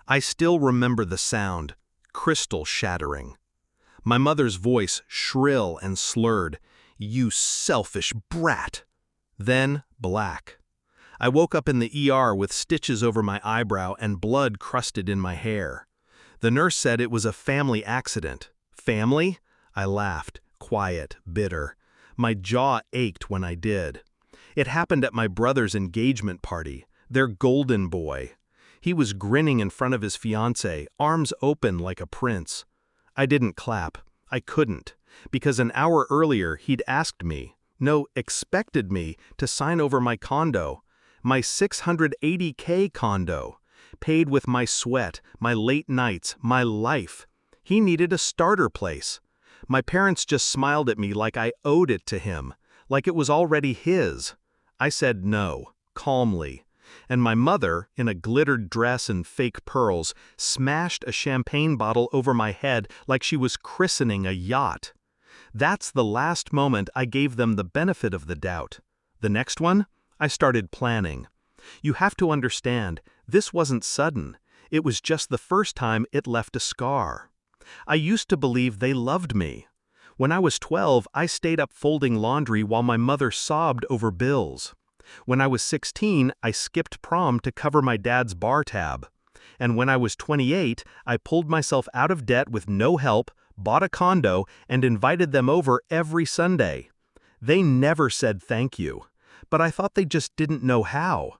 I still remember the sound, crystal shattering. My mother's voice shrill and slurred, "You selfish brat!" Then black. I woke up in the ER with stitches over my eyebrow and blood crusted in my hair. The nurse said it was a family accident. Family? I laughed, quiet, bitter. My jaw ached when I did. It happened at my brother's engagement party, their golden boy. He was grinning in front of his fiancée, arms open like a prince. I didn't clap. I couldn't, because an hour earlier he'd asked me, no, expected me, to sign over my condo, my $680K condo, paid with my sweat, my late nights, my life. He needed a starter place. My parents just smiled at me like I owed it to him, like it was already his. I said no, calmly. And my mother, in a glittered dress and fake pearls, smashed a champagne bottle over my head like she was christening a yacht. That's the last moment I gave them the benefit of the doubt. The next one, I started planning. You have to understand, this wasn't sudden. It was just the first time it left a scar. I used to believe they loved me. When I was 12, I stayed up folding laundry while my mother sobbed over bills. When I was 16, I skipped prom to cover my dad's bar tab. And when I was 28, I pulled myself out of debt with no help, bought a condo, and invited them over every Sunday. They never said thank you, but I thought they just didn't know how.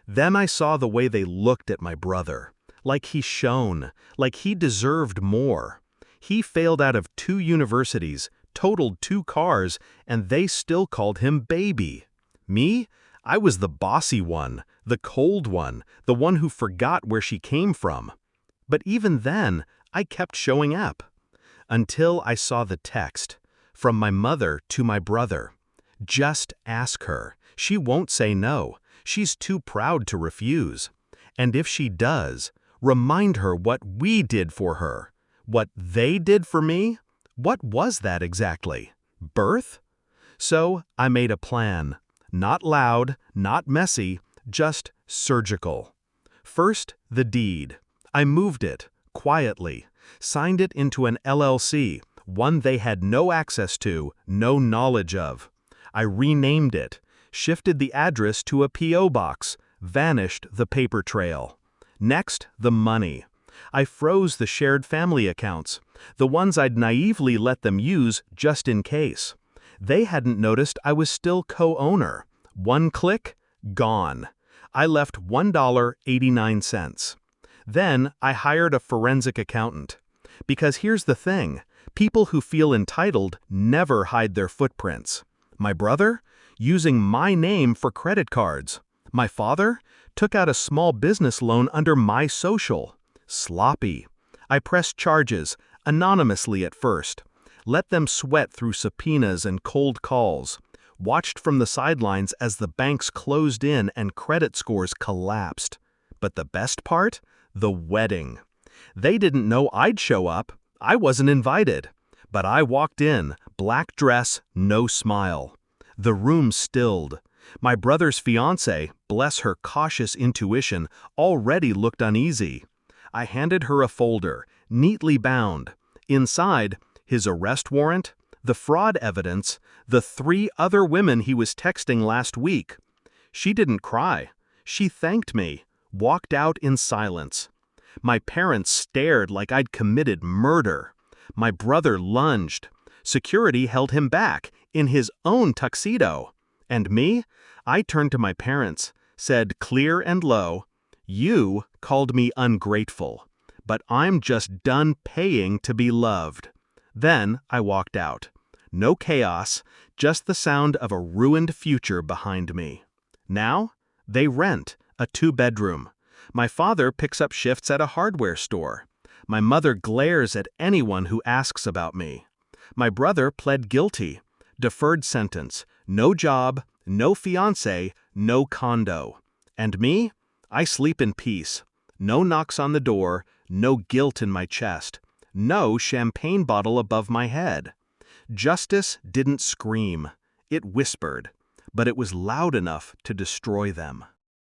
Then I saw the way they looked at my brother, like he shone, like he deserved more. He failed out of 2 universities, totaled 2 cars, and they still called him baby. Me? I was the bossy one, the cold one, the one who forgot where she came from. But even then, I kept showing up. Until I saw the text, from my mother to my brother. Just ask her. She won't say no. She's too proud to refuse. And if she does, remind her what we did for her. What they did for me? What was that exactly? Birth? So I made a plan. Not loud, not messy, just surgical. First, the deed. I moved it, quietly, signed it into an LLC, one they had no access to, no knowledge of. I renamed it, shifted the address to a P.O. box, vanished the paper trail. Next, the money. I froze the shared family accounts, the ones I'd naively let them use just in case. They hadn't noticed I was still co-owner. One click, gone. I left $1.89. Then I hired a forensic accountant. Because here's the thing, people who feel entitled never hide their footprints. My brother? Using my name for credit cards. My father? Took out a small business loan under my social. Sloppy. I pressed charges, anonymously at first. Let them sweat through subpoenas and cold calls. Watched from the sidelines as the banks closed in and credit scores collapsed. But the best part? The wedding. They didn't know I'd show up. I wasn't invited. But I walked in, black dress, no smile. The room stilled. My brother's fiancée, bless her cautious intuition, already looked uneasy. I handed her a folder, neatly bound. Inside, his arrest warrant, the fraud evidence, the 3 other women he was texting last week. She didn't cry. She thanked me, walked out in silence. My parents stared like I'd committed murder. My brother lunged. Security held him back, in his own tuxedo. And me? I turned to my parents, said clear and low, "You called me ungrateful, but I'm just done paying to be loved." Then I walked out. No chaos, just the sound of a ruined future behind me. Now, they rent a 2-bedroom. My father picks up shifts at a hardware store. My mother glares at anyone who asks about me. My brother pled guilty. Deferred sentence. No job, no fiancé, no condo. And me? I sleep in peace. No knocks on the door, no guilt in my chest. No champagne bottle above my head. Justice didn't scream. It whispered, but it was loud enough to destroy them.